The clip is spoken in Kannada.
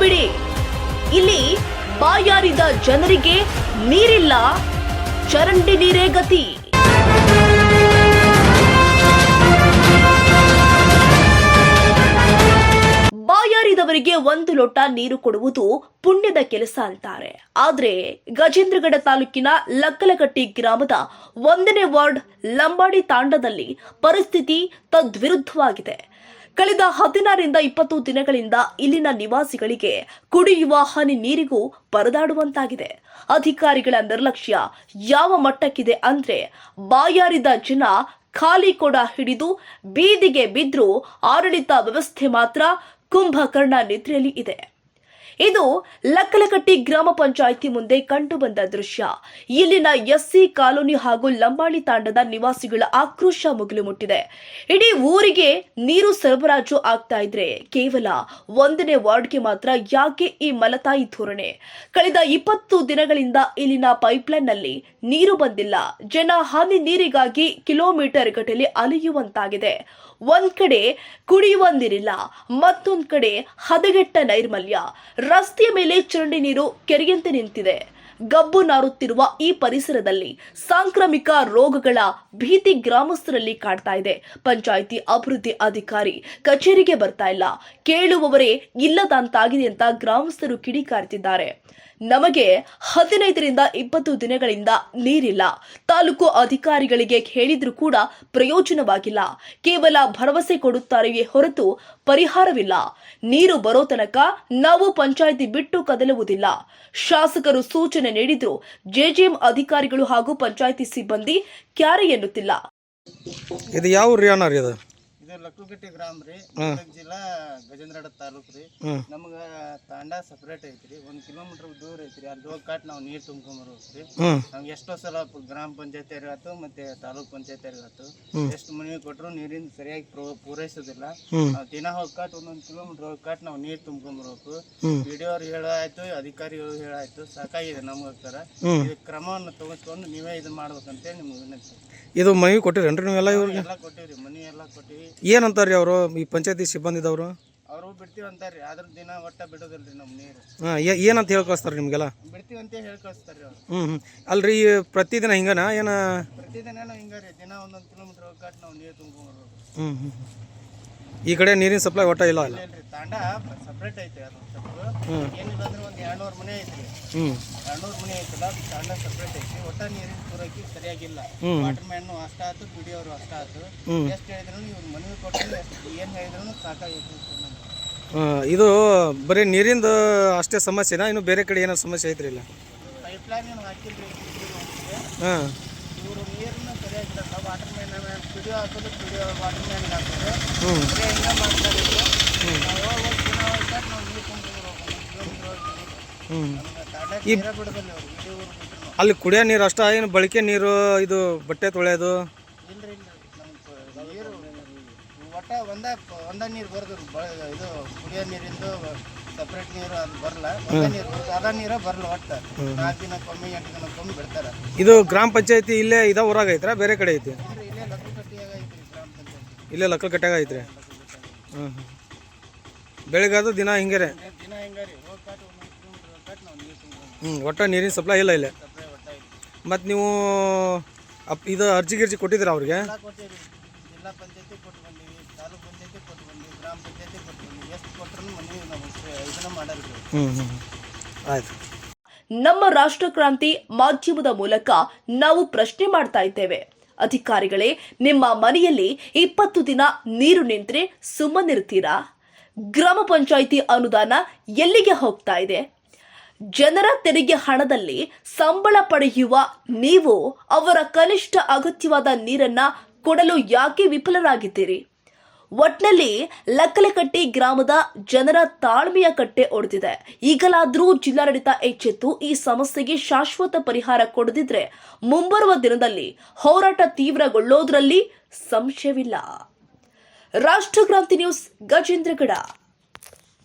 ಬಿಡಿ, ಇಲ್ಲಿ ಬಾಯಾರಿದ ಜನರಿಗೆ ನೀರಿಲ್ಲ, ಚರಂಡಿ ನೀರೇ ಗತಿ. ಬಾಯಾರಿದವರಿಗೆ ಒಂದು ಲೋಟ ನೀರು ಕೊಡುವುದು ಪುಣ್ಯದ ಕೆಲಸ ಅಂತಾರೆ. ಆದ್ರೆ ಗಜೇಂದ್ರಗಡ ತಾಲೂಕಿನ ಲಕ್ಕಲಕಟ್ಟಿ ಗ್ರಾಮದ 1ನೇ ವಾರ್ಡ್ ಲಂಬಾಡಿ ತಾಂಡದಲ್ಲಿ ಪರಿಸ್ಥಿತಿ ತದ್ವಿರುದ್ಧವಾಗಿದೆ. ಕಳೆದ 16ರಿಂದ 20 ದಿನಗಳಿಂದ ಇಲ್ಲಿನ ನಿವಾಸಿಗಳಿಗೆ ಕುಡಿಯುವ ಹನಿ ನೀರಿಗೂ ಪರದಾಡುವಂತಾಗಿದೆ. ಅಧಿಕಾರಿಗಳ ನಿರ್ಲಕ್ಷ್ಯ ಯಾವ ಮಟ್ಟಕ್ಕಿದೆ ಅಂದ್ರೆ, ಬಾಯಾರಿದ ಜನ ಖಾಲಿ ಕೊಡ ಹಿಡಿದು ಬೀದಿಗೆ ಬಿದ್ರೂ ಆಡಳಿತ ವ್ಯವಸ್ಥೆ ಮಾತ್ರ ಕುಂಭಕರ್ಣ ನಿದ್ರೆಯಲ್ಲಿ ಇದೆ. ಇದು ಲಕ್ಕಲಕಟ್ಟಿ ಗ್ರಾಮ ಪಂಚಾಯಿತಿ ಮುಂದೆ ಕಂಡುಬಂದ ದೃಶ್ಯ. ಇಲ್ಲಿನ ಎಸ್ಸಿ ಕಾಲೋನಿ ಹಾಗೂ ಲಂಬಾಣಿ ತಾಂಡದ ನಿವಾಸಿಗಳ ಆಕ್ರೋಶ ಮುಗಿಲು ಮುಟ್ಟಿದೆ. ಇಡೀ ಊರಿಗೆ ನೀರು ಸರಬರಾಜು ಆಗ್ತಾ ಇದ್ರೆ ಕೇವಲ 1ನೇ ವಾರ್ಡ್ಗೆ ಮಾತ್ರ ಯಾಕೆ ಈ ಮಲತಾಯಿ ಧೋರಣೆ? ಕಳೆದ 20 ದಿನಗಳಿಂದ ಇಲ್ಲಿನ ಪೈಪ್ಲೈನ್ ನಲ್ಲಿ ನೀರು ಬಂದಿಲ್ಲ. ಜನ ಹನಿ ನೀರಿಗಾಗಿ ಕಿಲೋಮೀಟರ್ ಗಟ್ಟಲೆ ಅಲೆಯುವಂತಾಗಿದೆ. ಒಂದ್ ಕಡೆ ಕುಡಿಯುವ ನೀರಿಲ್ಲ, ಮತ್ತೊಂದ್ ಕಡೆ ಹದಗೆಟ್ಟ ನೈರ್ಮಲ್ಯ. ರಸ್ತೆಯ ಮೇಲೆ ಚರಂಡಿ ನೀರು ಕೆರೆಯಂತೆ ನಿಂತಿದೆ. ಗಬ್ಬು ನಾರುತ್ತಿರುವ ಈ ಪರಿಸರದಲ್ಲಿ ಸಾಂಕ್ರಾಮಿಕ ರೋಗಗಳ ಭೀತಿ ಗ್ರಾಮಸ್ಥರಲ್ಲಿ ಕಾಡ್ತಾ ಇದೆ. ಪಂಚಾಯಿತಿ ಅಭಿವೃದ್ಧಿ ಅಧಿಕಾರಿ ಕಚೇರಿಗೆ ಬರ್ತಾ ಇಲ್ಲ, ಕೇಳುವವರೇ ಇಲ್ಲದಂತಾಗಿದೆ ಅಂತ ಗ್ರಾಮಸ್ಥರು ಕಿಡಿಕಾರ್ತಿದ್ದಾರೆ. ನಮಗೆ 15ರಿಂದ 20 ದಿನಗಳಿಂದ ನೀರಿಲ್ಲ. ತಾಲೂಕು ಅಧಿಕಾರಿಗಳಿಗೆ ಹೇಳಿದ್ರೂ ಕೂಡ ಪ್ರಯೋಜನವಾಗಿಲ್ಲ. ಕೇವಲ ಭರವಸೆ ಕೊಡುತ್ತಾರೆಯೇ ಹೊರತು ಪರಿಹಾರವಿಲ್ಲ. ನೀರು ಬರೋ ತನಕ ನಾವು ಪಂಚಾಯಿತಿ ಬಿಟ್ಟು ಕದಲುವುದಿಲ್ಲ. ಶಾಸಕರು ಸೂಚನೆ ನೀಡಿದ್ರು ಜೆಜೆಎಂ ಅಧಿಕಾರಿಗಳು ಹಾಗೂ ಪಂಚಾಯಿತಿ ಸಿಬ್ಬಂದಿ ಕ್ಯಾರೆ ಎನ್ನುತ್ತಿಲ್ಲ. ಇದು ಯಾವ ಊರಿನ ರೀ? ಇದು ಲಕ್ಕಲಕಟ್ಟಿ ಗ್ರಾಮ ರೀ, ಜಿಲ್ಲಾ ಗಜೇಂದ್ರಗಡ ತಾಲೂಕು ರೀ. ನಮ್ಗ ತಾಂಡ ಸಪ್ರೇಟ್ ಐತ್ರಿ, 1 ಕಿಲೋಮೀಟರ್ ದೂರ ಐತ್ರಿ. ಅಲ್ಲಿ ಹೋಗಿ ನಾವು ನೀರು ತುಂಬ್ಕೊಂಬರ್ಬೇಕ್ರಿ. ನಮ್ಗೆ ಎಷ್ಟೋ ಸಲ ಗ್ರಾಮ ಪಂಚಾಯತಿ ಆಯ್ತು ಮತ್ತೆ ತಾಲೂಕ್ ಪಂಚಾಯತಿ ಆಯ್ತು, ಎಷ್ಟು ಮನವಿ ಕೊಟ್ಟರು ನೀರಿನ ಸರಿಯಾಗಿ ಪೂರೈಸೋದಿಲ್ಲ. ನಾವು ದಿನ ಹೋಗ್ಕಾಟ್ 1 ಕಿಲೋಮೀಟರ್ ಹೋಗ್ಕಾಟ್ ನಾವು ನೀರು ತುಂಬ್ಕೊಂಬರ್ಬೇಕು. ವಿಡಿಯೋ ಅವ್ರು ಹೇಳಾಯ್ತು, ಅಧಿಕಾರಿಗಳು ಹೇಳಾಯ್ತು, ಸಾಕಾಗಿದೆ ನಮ್ಗೋಸ್ಕರ. ಇದು ಕ್ರಮವನ್ನು ತೆಗೆದುಕೊಂಡು ನೀವೇ ಇದನ್ನ ಮಾಡ್ಬೇಕಂತೇಳಿ ನಿಮ್ಗೆ ವಿನಂತಿ. ಇದು ಮನವಿ ಕೊಟ್ಟಿರೇನ್ರಿ ನೀವೆಲ್ಲ? ಇವ್ರಿಗೆ ಎಲ್ಲ ಕೊಟ್ಟಿವ್ರಿ, ಮನಿ ಎಲ್ಲ ಕೊಟ್ಟಿವಿ. ಏನಂತಾರ್ರಿ ಅವರು, ಈ ಪಂಚಾಯತಿ ಸಿಬ್ಬಂದಿದವರು? ಅವರು ಬಿಡ್ತೀವಿ ಅಂತಾರ್ರಿ, ಆದ್ರ ದಿನ ಒಟ್ಟ ಬಿಡೋದಿಲ್ರಿ ನಮ್ ನೀರು. ಏನಂತ ಹೇಳಿ ಕಳಿಸ್ತಾರ ನಿಮ್ಗೆಲ್ಲ? ಬಿಡ್ತೀವಿ ಅಂತ ಹೇಳಿ ಕಳಿಸ್ತಾರ್ರಿ ಅವ್ರು. ಅಲ್ರಿ, ಪ್ರತಿದಿನ ಹಿಂಗನ ಏನ? ಪ್ರತಿದಿನ ಹಿಂಗಾರಿ, ದಿನ 1 ಕಿಲೋಮೀಟರ್ ಹೋಗ್ಕಾಟ್ ನಾವು ನೀರು ತುಂಬ್ಕೊಂಡ್ಬರ್ಬೇಕು. ಈ ಕಡೆ ನೀರಿನ ಸಪ್ಲೈ ಒಟ್ಟ ಇಲ್ಲ ಅಲ್ಲ? ತಾಂಡ ಸಪ್ರೇಟ್ ಐತಿ. ಅದು ಏನಿಲ್ಲ ಅಂದ್ರೆ ಒಂದು 200 ಮನೆ ಐತ್ರಿ. 200 ಮನೆ ಐತಲ್ಲ, ತಾಂಡ ಸಪ್ರೇಟ್ ಐತಿ. ಒಟ್ಟ ನೀರಿನ ಪೂರೈಕೆ ಸರಿಯಾಗಿಲ್ಲ. ವಾಟರ್ ಮ್ಯಾನ್ ಅಷ್ಟ ಆಯ್ತು, ಪಿ ಡಿ ಅವರು ಅಷ್ಟ ಆಯ್ತು. ಎಷ್ಟು ಹೇಳಿದ್ರು ಇವ್ರು ಮನವಿ ಕೊಟ್ಟು ಏನ್ ಹೇಳಿದ್ರು ಸಾಕಾಗೈತಿ. ಇದು ಬರೀ ನೀರಿಂದ ಅಷ್ಟೇ ಸಮಸ್ಯೆನಾ, ಇನ್ನು ಬೇರೆ ಕಡೆ ಏನೋ ಸಮಸ್ಯೆ ಐತ್ರಿ? ಇಲ್ಲ, ಪೈಪ್ಲೈನ್ ಏನು ಹಾಕಿಲ್ರಿ ಇವರು, ನೀರನ್ನ ಸರಿಯಾಗಿಲ್ಲ. ವಾಟರ್ ಮ್ಯಾನ್ ಪಿ ಡಿ ಹಾಕೋದು, ಪಿ ಡಿ ವಾಟರ್ ಮ್ಯಾನ್ ಹಾಕೋದು, ಹಿಂಗ ಮಾಡ್ತಾರೆ. ಅಲ್ಲಿ ಕುಡಿಯೋ ನೀರು ಅಷ್ಟ, ಏನು ಬಳಕೆ ನೀರು, ಇದು ಬಟ್ಟೆ ತೊಳೆಯೋದು? ಇಲ್ರಿ ನೀರು ಒಟ್ಟ ಒಂದ ನೀರು ಬರೋದು. ಇದು ಕುಡಿಯೋ ನೀರಿಂದು ಸಪ್ರೇಟ್ ನೀರು ಅದು ಬರಲ್ಲ. ಒಂದ ನೀರು ಬರೋದು, ಅದ ನೀರ ಬರಲ್ಲ. ಒಟ್ಟ 4 ದಿನಕ್ಕೊಮ್ಮೆ 8 ದಿನಕ್ಕೊಮ್ಮೆ ಬಿಡ್ತಾರ. ಇದು ಗ್ರಾಮ ಪಂಚಾಯತಿ ಇಲ್ಲೇ ಇದ ಊರಾಗ ಐತ್ರ, ಬೇರೆ ಕಡೆ ಐತಿ? ಇಲ್ಲೇ ಲಕ್ಕಲಕಟ್ಟಿಯಾಗ ಐತ್ರಿ ಗ್ರಾಮ ಪಂಚಾಯತಿ. ಇಲ್ಲೇ ಲಕ್ಕಲಕಟ್ಟ್ಯಾಗ ಐತ್ರಿ. ಬೆಳಿಗ್ಗೆ ದಿನ ಹಿಂಗಾರೆ? ದಿನ ಹಿಂಗಾರಿ, ಹೋಗ್ಕಾಟ್ 1 ಕಿಲೋಮೀಟರ್ ಹೋಗ್ಕಾಟ್ ನಾವು ನೀರು ತುಂಬ್ಕೊಂಡ್ಬರ್ಬೇಕು. ಒಟ್ಟ ನೀರಿನ ಸಪ್ಲೈ ಇಲ್ಲ ಇಲ್ಲೇ? ಮತ್ತು ನೀವು ಇದು ಅರ್ಜಿ ಗಿರ್ಜಿ ಕೊಟ್ಟಿದ್ದೀರಾ ಅವ್ರಿಗೆ? ಕೊಟ್ಟಿರಿ, ಜಿಲ್ಲಾ ಪಂಚಾಯತಿ ಕೊಟ್ಟು ಬಂದೀವಿ, ತಾಲೂಕ್ ಪಂಚಾಯತಿ ಕೊಟ್ಟು ಬಂದೀವಿ, ಗ್ರಾಮ ಪಂಚಾಯತಿ ಕೊಟ್ಟು ಬಂದೀವಿ. ಎಷ್ಟು ಕೊಟ್ಟರು ಮನೆ ನಾವು ಇದನ್ನ ಮಾಡಲ್ರಿ. ಆಯ್ತು. ನಮ್ಮ ರಾಷ್ಟ್ರಕ್ರಾಂತಿ ಮಾಧ್ಯಮದ ಮೂಲಕ ನಾವು ಪ್ರಶ್ನೆ ಮಾಡ್ತಾ ಇದ್ದೇವೆ. ಅಧಿಕಾರಿಗಳೇ, ನಿಮ್ಮ ಮನೆಯಲ್ಲಿ 20 ದಿನ ನೀರು ನಿಂತ್ರೆ ಸುಮ್ಮನಿರ್ತೀರಾ? ಗ್ರಾಮ ಪಂಚಾಯಿತಿ ಅನುದಾನ ಎಲ್ಲಿಗೆ ಹೋಗ್ತಾ ಇದೆ? ಜನರ ತೆರಿಗೆ ಹಣದಲ್ಲಿ ಸಂಬಳ ಪಡೆಯುವ ನೀವು ಅವರ ಕನಿಷ್ಠ ಅಗತ್ಯವಾದ ನೀರನ್ನ ಕೊಡಲು ಯಾಕೆ ವಿಫಲರಾಗಿದ್ದೀರಿ? ಒಟ್ನಲ್ಲಿ ಲಕ್ಕಲಕಟ್ಟಿ ಗ್ರಾಮದ ಜನರ ತಾಳ್ಮೆಯ ಕಟ್ಟೆ ಒಡೆದಿದೆ. ಈಗಲಾದರೂ ಜಿಲ್ಲಾಡಳಿತ ಎಚ್ಚೆತ್ತು ಈ ಸಮಸ್ಯೆಗೆ ಶಾಶ್ವತ ಪರಿಹಾರ ಕೊಡದಿದ್ರೆ ಮುಂಬರುವ ದಿನದಲ್ಲಿ ಹೋರಾಟ ತೀವ್ರಗೊಳ್ಳೋದ್ರಲ್ಲಿ ಸಂಶಯವಿಲ್ಲ. ರಾಷ್ಟ್ರಕ್ರಾಂತಿ ನ್ಯೂಸ್, ಗಜೇಂದ್ರಗಡ.